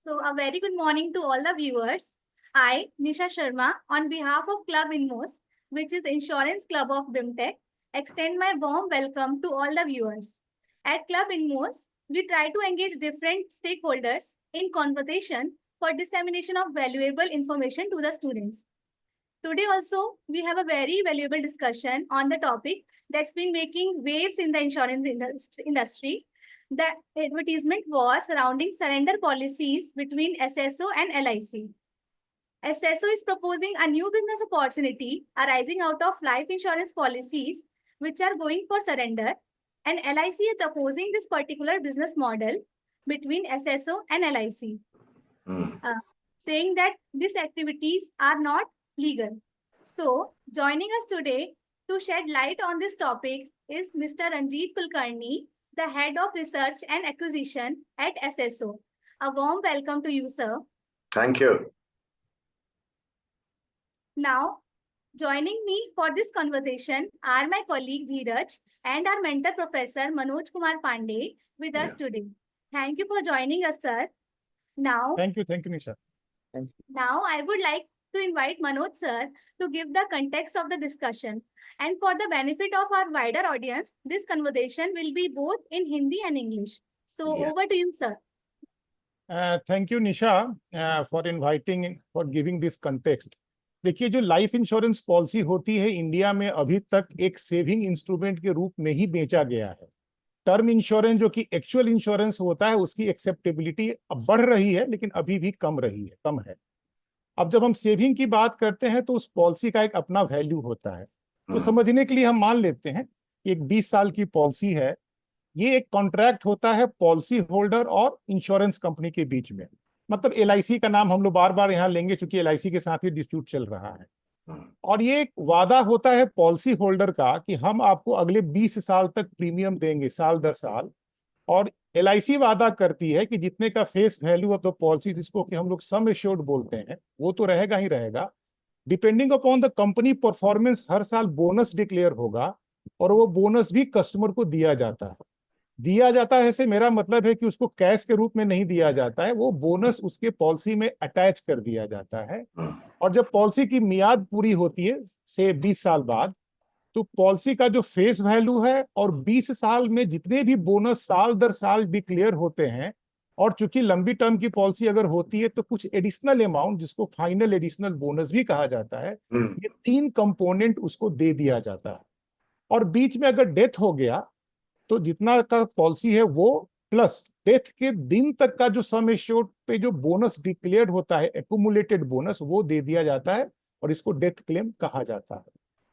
So, a very good morning to all the viewers. I, Nisha Sharma, on behalf of Club Inmos, which is Insurance Club of BIMTech, extend my warm welcome to all the viewers. At Club Inmos, we try to engage different stakeholders in conversation for dissemination of valuable information to the students. Today also, we have a very valuable discussion on the topic that's been making waves in the insurance industry. The advertisement war surrounding surrender policies between SSO and LIC. SSO is proposing a new business opportunity arising out of life insurance policies which are going for surrender, and LIC is opposing this particular business model between SSO and LIC, saying that these activities are not legal. So, joining us today to shed light on this topic is Mr. Ranjit Kulkarni, the Head of Research and Acquisition at SSO. A warm welcome to you, sir. Thank you. Now, joining me for this conversation are my colleague Dheeraj and our mentor Professor Manoj Kumar Pandey with us today. Thank you for joining us, sir. Now, thank you, Nisha. Now, I would like to invite Manoj sir to give the context of the discussion. And for the benefit of our wider audience, this conversation will be both in Hindi and English. So over to you, sir. Thank you, Nisha, for inviting, for giving this context. देखिए, जो life insurance policy होती है India में अभी तक एक saving instrument के रूप में ही बेचा गया है। टर्म इंश्योरेंस जो कि एक्चुअल इंश्योरेंस होता है उसकी एक्सेप्टेबिलिटी अब बढ़ रही है, लेकिन अभी भी कम है। अब जब हम सेविंग की बात करते हैं तो उस पॉलिसी का एक अपना वैल्यू होता है। तो समझने के लिए हम मान लेते हैं कि एक 20 साल की पॉलिसी है। ये एक कॉन्ट्रैक्ट होता है पॉलिसी होल्डर और इंश्योरेंस कंपनी के बीच में। मतलब LIC का नाम हम लोग बार बार यहाँ लेंगे क्योंकि LIC के साथ ही डिस्प्यूट चल रहा है। और ये एक वादा होता है पॉलिसी होल्डर का कि हम आपको अगले 20 साल तक प्रीमियम देंगे, साल दर साल। और LIC वादा करती है कि जितने का face value of the policy, जिसको कि हम लोग सम एश्योर्ड बोलते हैं, वो तो रहेगा ही रहेगा। Depending upon the company performance हर साल बोनस डिक्लेयर होगा और वो बोनस भी कस्टमर को दिया जाता है। ऐसे मेरा मतलब है कि उसको कैश के रूप में नहीं दिया जाता है, वो बोनस उसके पॉलिसी में अटैच कर दिया जाता है। और जब पॉलिसी की मियाद पूरी होती है से 20 साल बाद, तो पॉलिसी का जो फेस वैल्यू है और 20 साल में जितने भी बोनस साल दर साल डिक्लेयर होते हैं, और चूंकि लंबी टर्म की पॉलिसी अगर होती है तो कुछ एडिशनल अमाउंट जिसको फाइनल एडिशनल बोनस भी कहा जाता है, ये 3 कंपोनेंट उसको दे दिया जाता है। और बीच में अगर डेथ हो गया तो जितना का पॉलिसी है वो प्लस डेथ के दिन तक का जो सम एश्योर्ड पे जो बोनस डिक्लेयर्ड होता है, एक्यूमुलेटेड बोनस, वो दे दिया जाता है और इसको डेथ क्लेम कहा जाता है।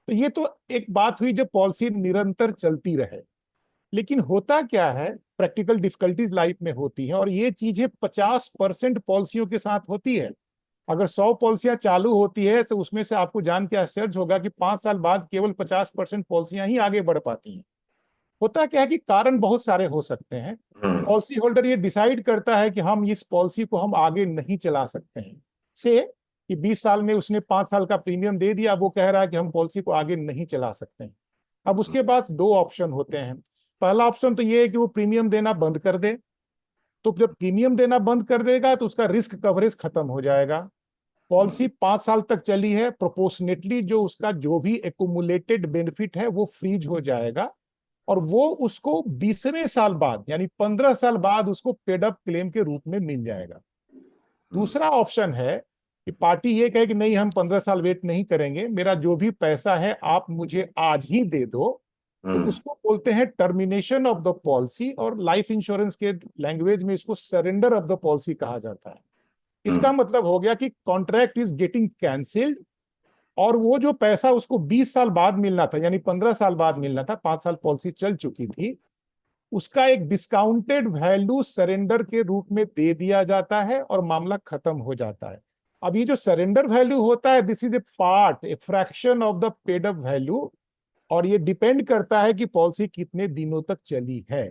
तो ये तो एक बात हुई जब पॉलिसी निरंतर चलती रहे। लेकिन होता क्या है, प्रैक्टिकल डिफिकल्टीज लाइफ में होती है, और ये चीजें 50% पॉलिसियों के साथ होती है। अगर 100 पॉलिसियां चालू होती है तो उसमें से आपको जान के आश्चर्य होगा कि 5 साल बाद केवल 50% पॉलिसियां ही आगे बढ़ पाती हैं। होता क्या है कि कारण बहुत सारे हो सकते हैं। पॉलिसी होल्डर ये डिसाइड करता है कि हम इस पॉलिसी को हम आगे नहीं चला सकते हैं, से कि 20 साल में उसने 5 साल का प्रीमियम दे दिया, वो कह रहा है कि हम पॉलिसी को आगे नहीं चला सकते हैं। अब उसके बाद 2 ऑप्शन होते हैं। पहला ऑप्शन तो ये है कि वो प्रीमियम देना बंद कर दे। तो जब प्रीमियम देना बंद कर देगा तो उसका रिस्क कवरेज खत्म हो जाएगा। पॉलिसी 5 साल तक चली है, प्रोपोर्शनेटली जो उसका जो भी एक्यूमुलेटेड बेनिफिट है वो फ्रीज हो जाएगा, और वो उसको 20वें साल बाद यानी 15 साल बाद उसको पेड अप क्लेम के रूप में मिल जाएगा। दूसरा ऑप्शन है कि पार्टी ये कहे कि नहीं, हम 15 साल वेट नहीं करेंगे, मेरा जो भी पैसा है आप मुझे आज ही दे दो। तो उसको बोलते हैं टर्मिनेशन ऑफ द पॉलिसी, और लाइफ इंश्योरेंस के लैंग्वेज में इसको सरेंडर ऑफ द पॉलिसी कहा जाता है। इसका मतलब हो गया कि कॉन्ट्रैक्ट इज गेटिंग कैंसिल्ड, और वो जो पैसा उसको 20 साल बाद मिलना था, यानी 15 साल बाद मिलना था, 5 साल पॉलिसी चल चुकी थी, उसका एक डिस्काउंटेड वैल्यू सरेंडर के रूप में दे दिया जाता है और मामला खत्म हो जाता है। अब ये जो सरेंडर वैल्यू होता है, this is a part, a fraction of the paid up value, और ये डिपेंड करता है कि पॉलिसी कितने दिनों तक चली है।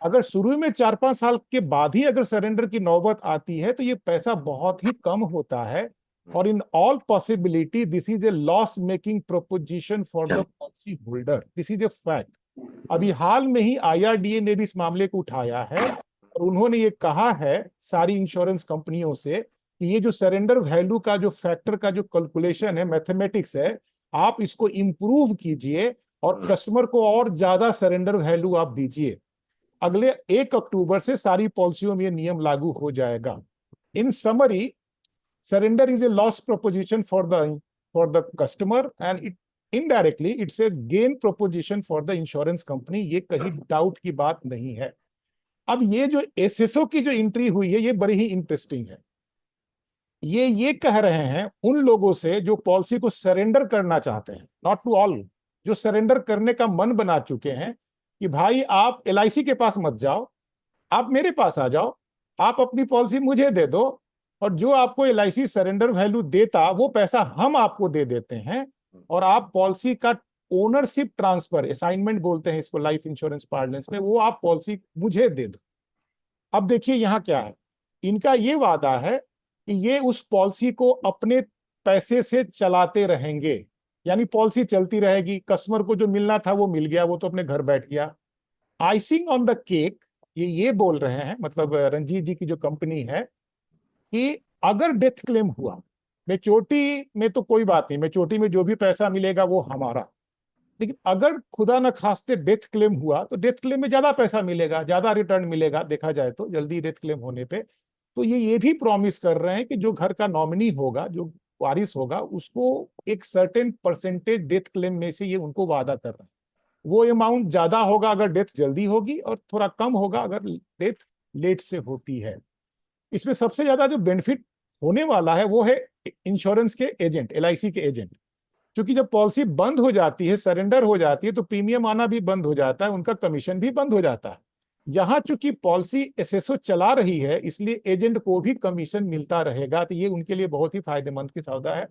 अगर शुरू में 4-5 साल के बाद ही अगर सरेंडर की नौबत आती है तो ये पैसा बहुत ही कम होता है, और in all possibility this is a loss making proposition for the policy holder. This is a fact. अभी हाल में ही IRDA ने भी इस मामले को उठाया है और उन्होंने ये कहा है सारी इंश्योरेंस कंपनियों से कि ये जो सरेंडर वैल्यू का जो फैक्टर का जो कैलकुलेशन है, मैथमेटिक्स है, आप इसको इंप्रूव कीजिए और कस्टमर को और ज्यादा सरेंडर वैल्यू आप दीजिए। अगले 1 अक्टूबर से सारी पॉलिसियों में ये नियम लागू हो जाएगा। इन summary, surrender is a loss proposition for the customer and it indirectly it's a gain proposition for the insurance company। ये कहीं डाउट की बात नहीं है। अब ये जो एसएसओ की जो एंट्री हुई है ये बड़ी ही इंटरेस्टिंग है। ये कह रहे हैं उन लोगों से जो पॉलिसी को सरेंडर करना चाहते हैं, नॉट टू ऑल, जो सरेंडर करने का मन बना चुके हैं कि भाई आप एलआईसी के पास मत जाओ, आप मेरे पास आ जाओ, आप अपनी पॉलिसी मुझे दे दो और जो आपको एलआईसी सरेंडर वैल्यू देता वो पैसा हम आपको दे देते हैं और आप पॉलिसी का ओनरशिप ट्रांसफर, असाइनमेंट बोलते हैं इसको लाइफ इंश्योरेंस पार्लेंस में, वो आप पॉलिसी मुझे दे दो। अब देखिए यहां क्या है, इनका ये वादा है कि ये उस पॉलिसी को अपने पैसे से चलाते रहेंगे, यानी पॉलिसी चलती रहेगी, कस्टमर को जो मिलना था वो मिल गया, वो तो अपने घर बैठ गया। आइसिंग ऑन द केक ये बोल रहे हैं, मतलब रंजीत जी की जो कंपनी है, कि अगर डेथ क्लेम हुआ, मेच्योरिटी में तो कोई बात नहीं, मेच्योरिटी में जो भी पैसा मिलेगा वो हमारा, लेकिन अगर खुदा न खास्ते डेथ क्लेम हुआ तो डेथ क्लेम में ज्यादा पैसा मिलेगा, ज्यादा रिटर्न मिलेगा देखा जाए तो जल्दी डेथ क्लेम होने पे। तो ये भी प्रॉमिस कर रहे हैं कि जो घर का नॉमिनी होगा, जो वारिस होगा, उसको एक सर्टेन परसेंटेज डेथ क्लेम में से ये उनको वादा कर रहे हैं। वो अमाउंट ज्यादा होगा अगर डेथ जल्दी होगी और थोड़ा कम होगा अगर डेथ लेट से होती है। इसमें सबसे ज्यादा जो बेनिफिट होने वाला है वो है इंश्योरेंस के एजेंट, एलआईसी के एजेंट, क्योंकि जब पॉलिसी बंद हो जाती है, सरेंडर हो जाती है, तो प्रीमियम आना भी बंद हो जाता है, उनका कमीशन भी बंद हो जाता है। यहां चूंकि पॉलिसी एसएसओ चला रही है इसलिए एजेंट को भी कमीशन मिलता रहेगा, तो ये उनके लिए बहुत ही फायदेमंद की सौदा है।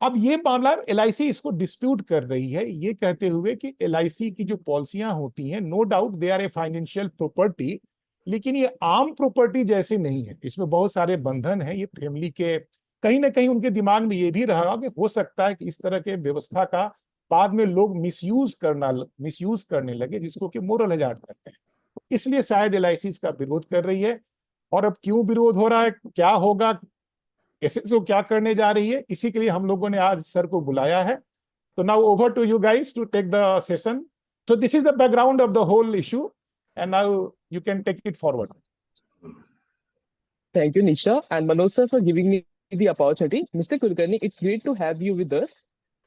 अब ये मामला एलआईसी इसको डिस्प्यूट कर रही है, ये कहते हुए कि एलआईसी की जो पॉलिसियां होती हैं, no doubt they are a financial property, लेकिन ये आम प्रॉपर्टी जैसे नहीं है, इसमें बहुत सारे बंधन हैं। ये फैमिली के कहीं ना कहीं उनके दिमाग में ये भी रहा कि हो सकता है कि इस तरह के व्यवस्था का बाद में लोग मिसयूज करने लगे, जिसको कि मोरल हैजार्ड कहते हैं। इसलिए शायद एलआईसी इसका विरोध कर रही है। और अब क्यों विरोध हो रहा है, क्या होगा, एसएसओ क्या करने जा रही है, इसी के लिए हम लोगों ने आज सर को बुलाया है। तो now over to you guys to take the session. So this is the background of the whole issue, and now you can take it forward. Thank you, Nisha and Manoj sir, for giving me the opportunity. Mr. Kulkarni, it's great to have you with us.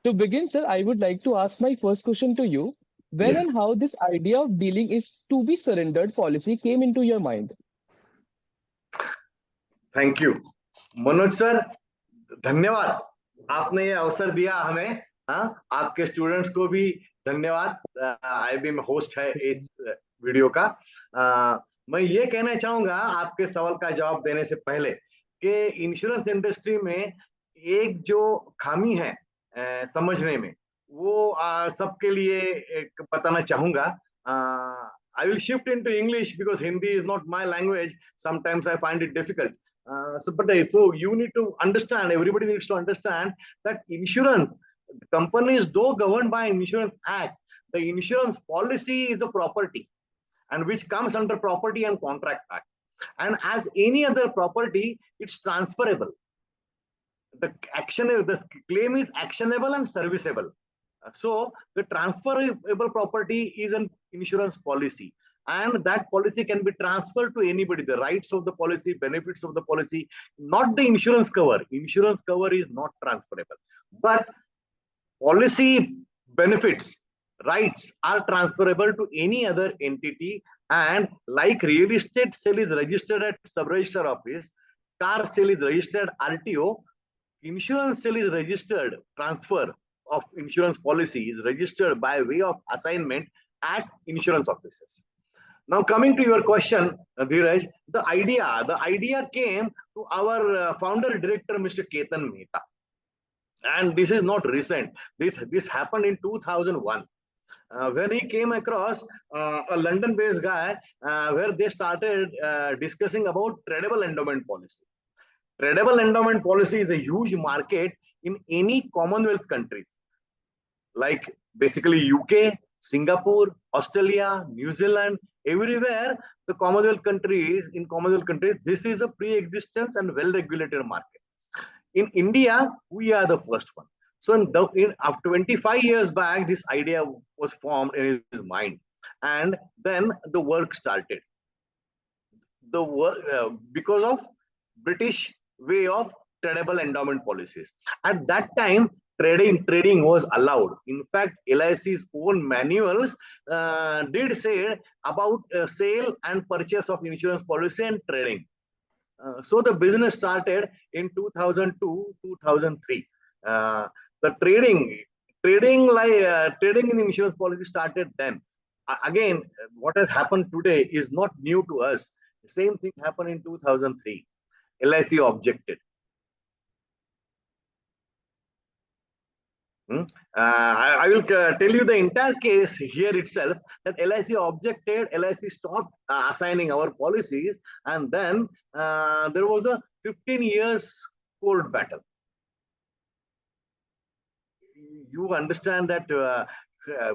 To begin, sir, I would like to ask my first question to you. When and how this idea of dealing is to be surrendered policy came into your mind? Thank you. Manoj sir, धन्यवाद, आपने ये अवसर दिया हमें। आपके students को भी धन्यवाद। आई बी होस्ट है इस वीडियो का। मैं ये कहना चाहूंगा आपके सवाल का जवाब देने से पहले कि इंश्योरेंस इंडस्ट्री में एक जो खामी है समझने में, वो सबके लिए बताना चाहूंगा। I will shift into English because Hindi is not my language. Sometimes I find it difficult. So you need to understand, everybody needs to understand that insurance companies, though governed by Insurance Act, the insurance policy is a property and which comes under Property and Contract Act. And as any other property, it's transferable. The claim is actionable and serviceable. So the transferable property is an insurance policy, and that policy can be transferred to anybody. The rights of the policy, benefits of the policy, not the insurance cover. Insurance cover is not transferable, but policy benefits, rights are transferable to any other entity. And like real estate sale is registered at sub-register office, car sale is registered RTO, insurance sale is registered, transfer of insurance policy is registered by way of assignment at insurance offices. Now coming to your question, Dheeraj, the idea came to our founder director, Mr. Ketan Mehta. And this is not recent. This happened in 2001. When he came across a London-based guy where they started discussing about tradable endowment policy. Tradable endowment policy is a huge market in any Commonwealth countries, like basically UK, Singapore, Australia, New Zealand, everywhere the Commonwealth countries, this is a pre-existence and well-regulated market. In India, we are the first one. So after 25 years back, this idea was formed in his mind, and then the work started. The work because of British way of tradable endowment policies. At that time, trading was allowed. In fact, LIC's own manuals did say about sale and purchase of insurance policy and trading. So the business started in 2002, 2003. The trading in insurance policy started then. Again, what has happened today is not new to us. The same thing happened in 2003. LIC objected. I will tell you the entire case here itself, that LIC objected, LIC stopped assigning our policies, and then there was a 15 years court battle. You understand that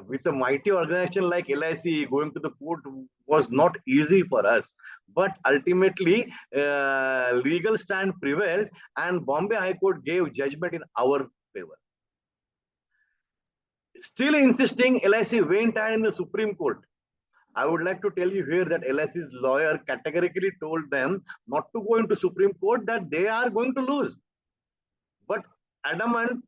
with a mighty organization like LIC, going to the court was not easy for us. But ultimately, legal stand prevailed, and Bombay High Court gave judgment in our favor. Still insisting, LIC went ahead in the Supreme Court. I would like to tell you here that LIC's lawyer categorically told them not to go into Supreme Court, that they are going to lose. But adamant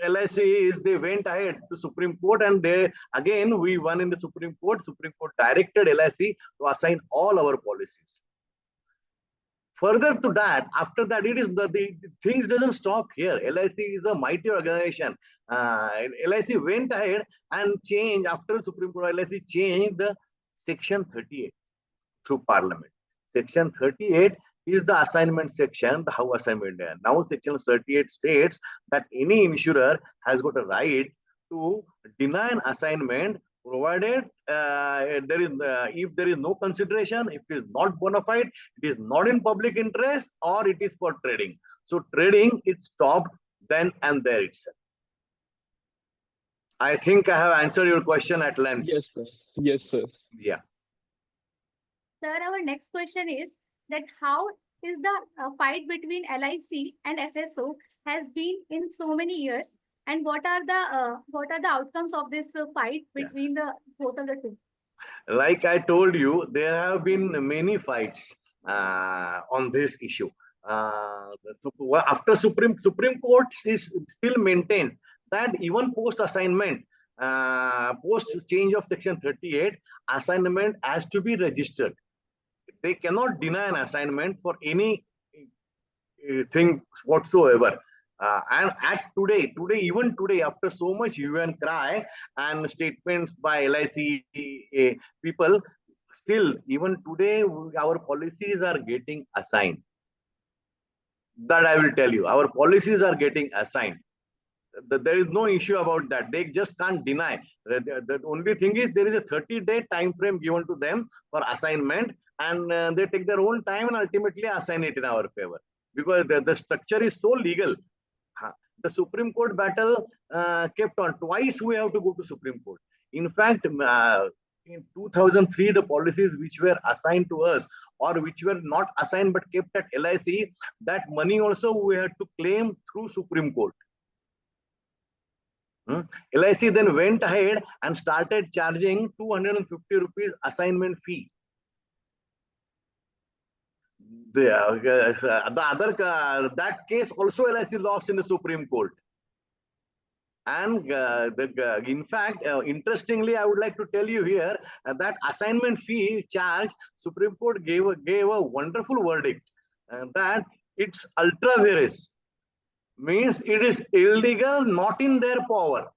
LIC is, they went ahead to Supreme Court, and we won in the Supreme Court. Supreme Court directed LIC to assign all our policies. Further to that, after that, it is the things doesn't stop here. LIC is a mighty organization. LIC went ahead and changed, after the Supreme Court, LIC changed the Section 38 through Parliament. Section 38 is the assignment section, how assignment is. Now Section 38 states that any insurer has got a right to deny an assignment, provided if there is no consideration, if it is not bona fide, it is not in public interest, or it is for trading. So trading, it stopped then and there itself. I think I have answered your question at length. Yes, sir. Yes, sir. Yeah. Sir, our next question is that how is the fight between LIC and SSO has been in so many years, and what are the outcomes of this fight between the both of the two? Like I told you, there have been many fights on this issue. After Supreme Court still maintains that even post assignment, post change of Section 38, assignment has to be registered. They cannot deny an assignment for any thing whatsoever. And even today, after so much hue and cry and statements by LIC people, still, even today, our policies are getting assigned. That I will tell you, our policies are getting assigned. There is no issue about that. They just can't deny. The only thing is, there is a 30-day time frame given to them for assignment, and they take their own time and ultimately assign it in our favor, because the structure is so legal. The Supreme Court battle kept on. Twice we have to go to Supreme Court. In fact, in 2003, the policies which were assigned to us, or which were not assigned but kept at LIC, that money also we had to claim through Supreme Court. LIC then went ahead and started charging 250 rupees assignment fee. That case also LIC lost in the Supreme Court. And in fact, interestingly, I would like to tell you here that assignment fee charge, Supreme Court gave a wonderful verdict, that it's ultra vires, means it is illegal, not in their power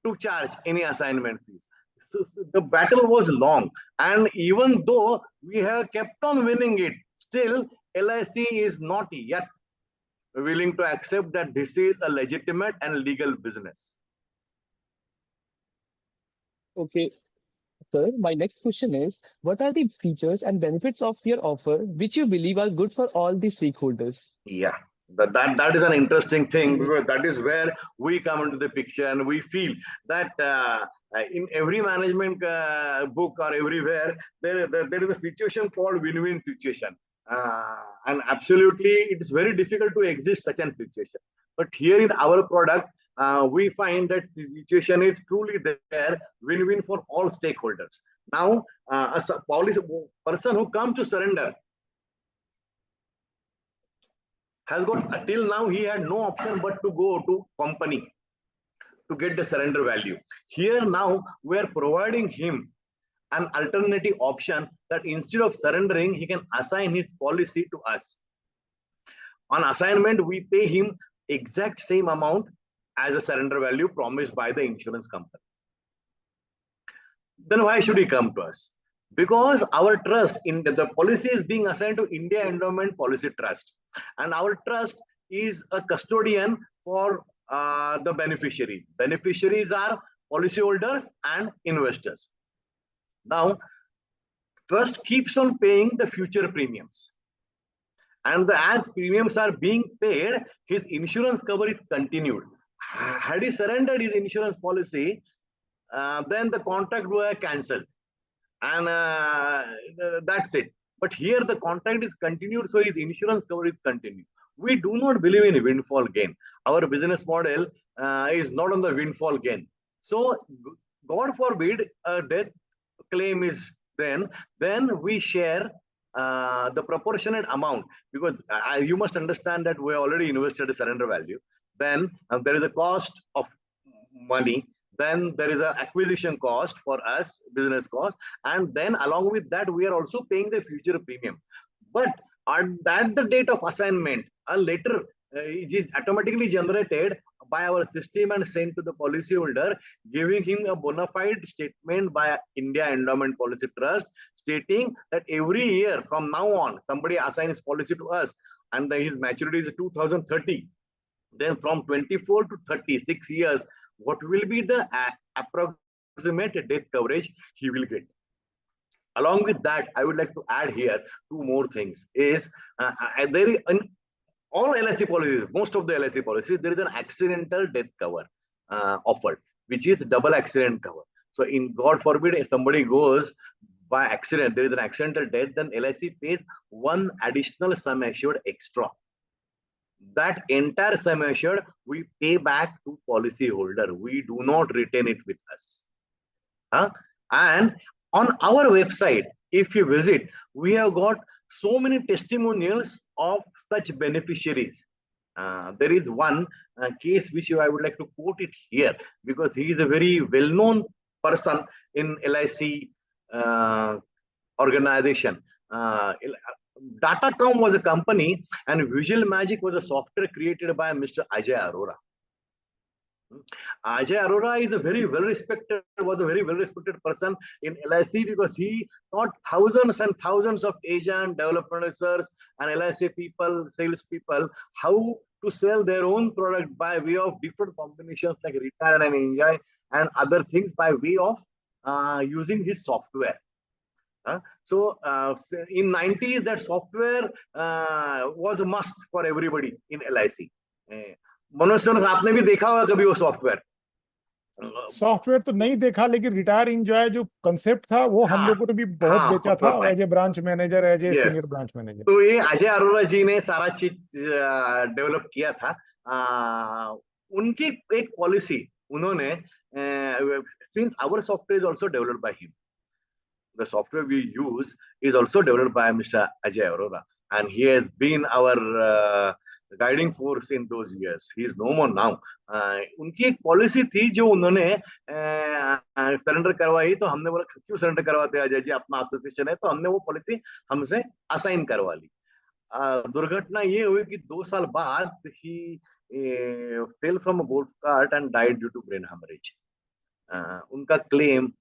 to charge any assignment fees. So the battle was long, and even though we have kept on winning it, still LIC is not yet willing to accept that this is a legitimate and legal business. Okay, sir. My next question is, what are the features and benefits of your offer which you believe are good for all the stakeholders? Yeah. That is an interesting thing, because that is where we come into the picture, and we feel that in every management book or everywhere there is a situation called win-win situation, and absolutely it is very difficult to exist such a situation. But here in our product, we find that the situation is truly there, win-win for all stakeholders. Now, as a policy person who comes to surrender has got, till now he had no option but to go to company to get the surrender value. Here now we are providing him an alternative option, that instead of surrendering, he can assign his policy to us. On assignment, we pay him exact same amount as a surrender value promised by the insurance company. Then why should he come to us? Because our trust in the policy is being assigned to India Endowment Policy Trust, and our trust is a custodian for the beneficiary. Beneficiaries are policyholders and investors. Now, trust keeps on paying the future premiums, and as premiums are being paid, his insurance cover is continued. Had he surrendered his insurance policy, then the contract were cancelled, and that's it. But here the contract is continued, so his insurance cover is continued. We do not believe in windfall gain. Our business model is not on the windfall gain. So God forbid a death claim is then we share the proportionate amount, because you must understand that we already invested a surrender value. Then there is a cost of money. Then there is an acquisition cost for us, business cost, and then along with that, we are also paying the future premium. But at the date of assignment, a letter is automatically generated by our system and sent to the policyholder, giving him a bona fide statement by India Endowment Policy Trust, stating that every year from now on, somebody assigns policy to us, and his maturity is 2030. Then from 24 to 36 years, what will be the approximate death coverage he will get? Along with that, I would like to add here two more things. Is there is in all LIC policies, most of the LIC policies, there is an accidental death cover offered, which is double accident cover. So in God forbid, if somebody goes by accident, there is an accidental death, then LIC pays one additional sum assured extra. That entire sum assured we pay back to policyholder. We do not retain it with us. And on our website, if you visit, we have got so many testimonials of such beneficiaries. There is one case which I would like to quote it here, because he is a very well-known person in LIC organization. Datacom was a company, and Visual Magic was a software created by Mr. Ajay Arora. Ajay Arora is a very well-respected, was a very well-respected person in LIC, because he taught thousands and thousands of agent, developers, and LIC people, sales people, how to sell their own product by way of different combinations like retire and enjoy and other things by way of using his software. So in 90s, that software was a must for everybody in LIC. Manoj sir, आपने भी देखा होगा कभी वो software तो नहीं देखा, लेकिन रिटायर एंजॉय जो कंसेप्ट था वो हम लोगों ने भी बहुत बेचा था as a branch manager, as a senior branch manager. तो ये अजय अरोरा जी ने सारा चीज डेवलप किया था. उनकी एक पॉलिसी उन्होंने, since our software is also developed by him, the software we use is also developed by Mr. Ajay Arora, and he has been our guiding force in those years. He is no more now. उनकी एक policy थी जो उन्होंने surrender करवाई, तो हमने बोला क्यों सरेंडर करवाते हैं अजय जी, अपना एसोसिएशन है, तो हमने वो पॉलिसी हमसे असाइन करवा ली. दुर्घटना ये हुई कि 2 साल बाद ही fell from a golf cart and died due to brain hemorrhage. उनका क्लेम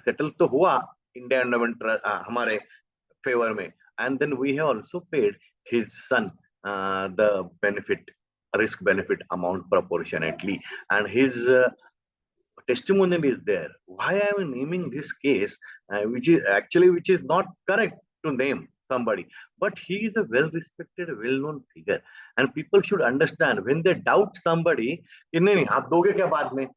सेटल तो हुआ इंडिया एंडोमेंट हमारे फेवर में, and then we have also paid his son the benefit, risk benefit amount proportionately, and his testimonial is there. Why I am naming this case, which is not correct to name, somebody, but he is a well respected, well known figure, and people should understand when they doubt somebody कि नहीं नहीं आप दोगे क्या बाद में,